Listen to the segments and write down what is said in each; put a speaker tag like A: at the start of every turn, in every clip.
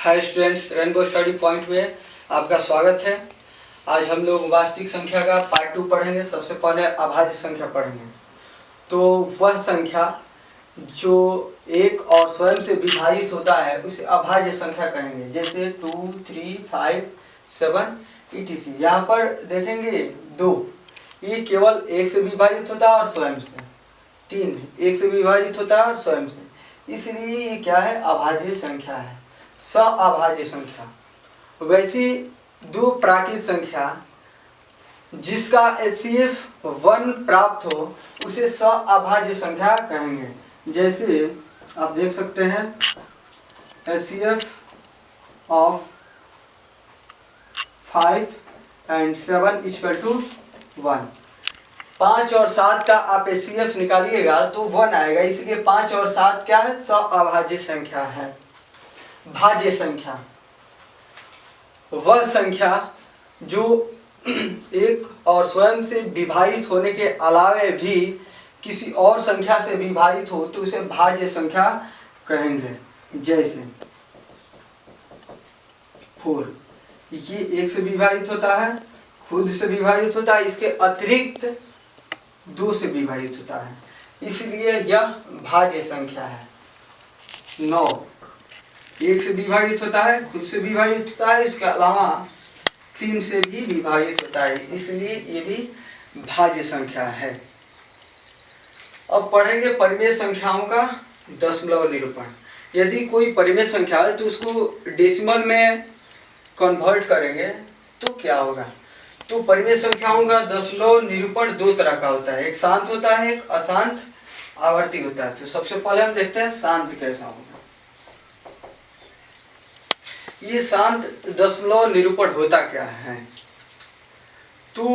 A: Hi students, rainbow study point में आपका स्वागत है। आज हम लोग वास्तविक संख्या का पार्ट 2 पढ़ेंगे। सबसे पहले अभाज्य संख्या पढ़ेंगे। तो वह संख्या जो एक और स्वयं से विभाजित होता है उसे अभाज्य संख्या कहेंगे, जैसे 2, 3, 5, 7 etc। यहाँ पर देखेंगे 2, ये केवल एक से विभाजित होता है और स्वयं से। 3 एक से विभाजित होता है और स्वयं से, इसलिए ये क्या है? अभाज्य संख्या है, अभाज्य संख्या। वैसी दो प्राकृत संख्या जिसका HCF 1 प्राप्त हो उसे अभाज्य संख्या कहेंगे। जैसे आप देख सकते हैं HCF ऑफ 5 and 7 = 1। 5 और 7 का आप HCF निकालिएगा तो 1 आएगा, इसलिए 5 और 7 क्या है? अभाज्य संख्या है। भाज्य संख्या वह संख्या जो एक और स्वयं से विभाजित होने के अलावे भी किसी और संख्या से विभाजित हो तो उसे भाज्य संख्या कहेंगे। जैसे 4, ये एक से विभाजित होता है, खुद से विभाजित होता है, इसके अतिरिक्त 2 से विभाजित होता है, इसलिए यह भाज्य संख्या है। 9 एक से विभाजित होता है, खुद से विभाजित होता है, इसके अलावा 3 से भी विभाजित होता है, इसलिए ये भी भाज्य संख्या है। अब पढ़ेंगे परिमेय संख्याओं का दशमलव निरूपण। यदि कोई परिमेय संख्या है तो उसको डेसिमल में कन्वर्ट करेंगे तो क्या होगा? तो परिमेय संख्याओं का दशमलव निरूपण 2 तरह का होता है, एक शांत होता है, एक अशांत आवर्ती होता है। तो सबसे पहले हम देखते हैं शांत कैसा होगा। ये शांत दशमलव निरूपण होता क्या है? तो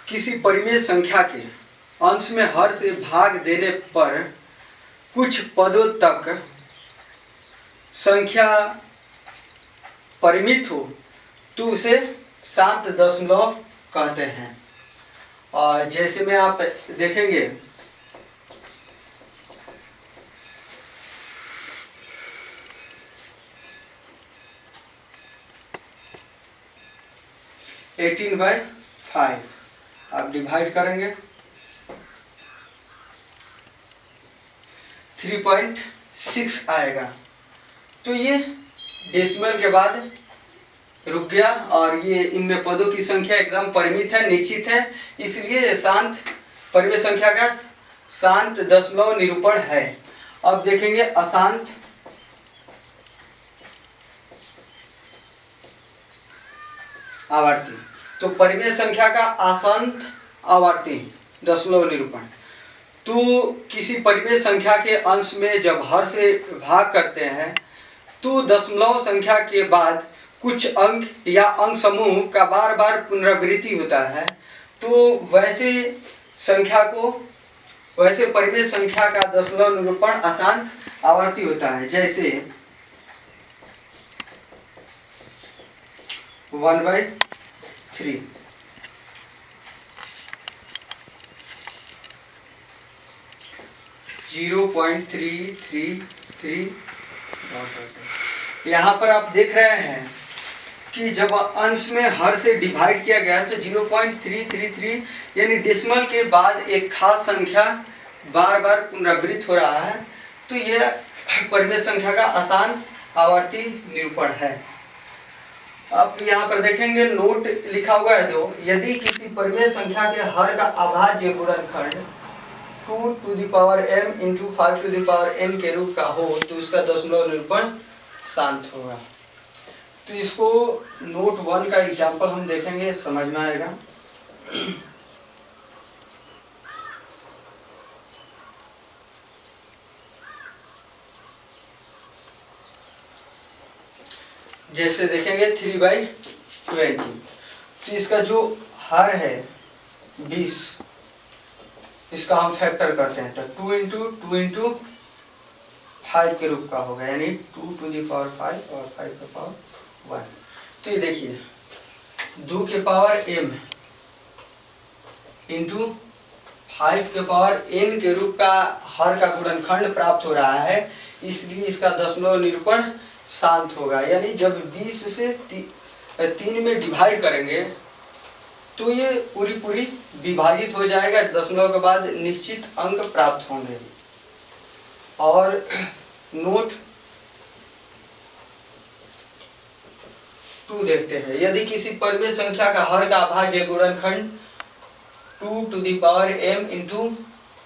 A: किसी परिमेय संख्या के अंश में हर से भाग देने पर कुछ पदों तक संख्या परिमित हो तो उसे शांत दशमलव कहते हैं। और जैसे में आप देखेंगे 18/5 आप डिवाइड करेंगे 3.6 आएगा। तो ये डेसिमल के बाद रुक गया और ये इनमें पदों की संख्या एकदम परिमित है, निश्चित है, इसलिए शांत परिमेय संख्या का शांत दशमलव निरूपण है। अब देखेंगे अशांत आवर्ती। तो परिमेय संख्या का अशांत आवर्ती दशमलव निरूपण। तो किसी परिमेय संख्या के अंश में जब हर से भाग करते हैं तो दशमलव संख्या के बाद कुछ अंक या अंक समूह का बार बार पुनरावृत्ति होता है, तो वैसे परिमेय संख्या का दशमलव निरूपण अशांत आवर्ती होता है। जैसे 1/3 0.333। यहाँ पर आप देख रहे हैं कि जब अंश में हर से डिवाइड किया गया तो 0.333 यानी डेसिमल के बाद एक खास संख्या बार बार पुनरावृत्त हो रहा है, तो यह परिमेय संख्या का अशांत आवर्ती निरूपण है। आप यहाँ पर देखेंगे नोट लिखा हुआ है 2। यदि किसी परिमेय संख्या के हर का अभाज्य गुणनखंड 2m × 5n के रूप का हो तो इसका दशमलव निरूपण शांत होगा। तो इसको नोट 1 का एग्जाम्पल हम देखेंगे, समझ में आएगा। जैसे देखेंगे 3/20। तो इसका जो हर है 20, इसका हम फैक्टर करते हैं तो 2 × 5 के रूप का होगा, यानी 2⁵ और 5⁴ तो ये देखिए 2m × 5n के रूप का हर का गुणनखंड प्राप्त हो रहा है, इसलिए इसका दशमलव निरूपण शांत होगा। यानी जब 20 से 3 में डिवाइड करेंगे तो ये पूरी विभाजित हो जाएगा, दशमलव के बाद निश्चित अंक प्राप्त होंगे। और नोट 2 देखते हैं। यदि किसी परिमेय संख्या का हर का अभाज्य गुणनखंड 2 to the power m into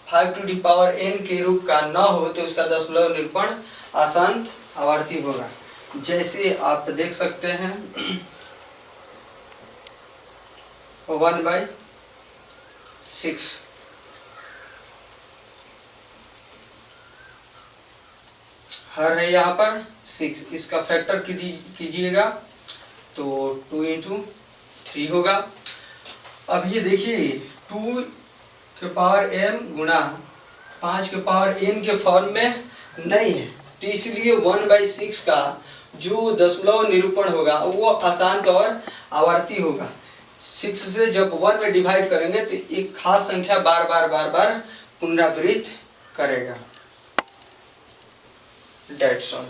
A: 5 to the power n के रूप का न हो तो उसका दशमलव निरूपण अशांत आवर्ती होगा। जैसे आप देख सकते हैं 1/6 हर है यहाँ पर 6, इसका फैक्टर कीजिएगा तो 2 इंटू 3 होगा। अब ये देखिए 2 के पावर m गुणा 5 के पावर n के फॉर्म में नहीं है, तो इसलिए 1/6 का जो दशमलव निरूपण होगा वो अशांत और आवर्ती होगा। 6 से जब 1 में डिवाइड करेंगे तो एक खास संख्या बार बार पुनरावृत्त करेगा। That's all.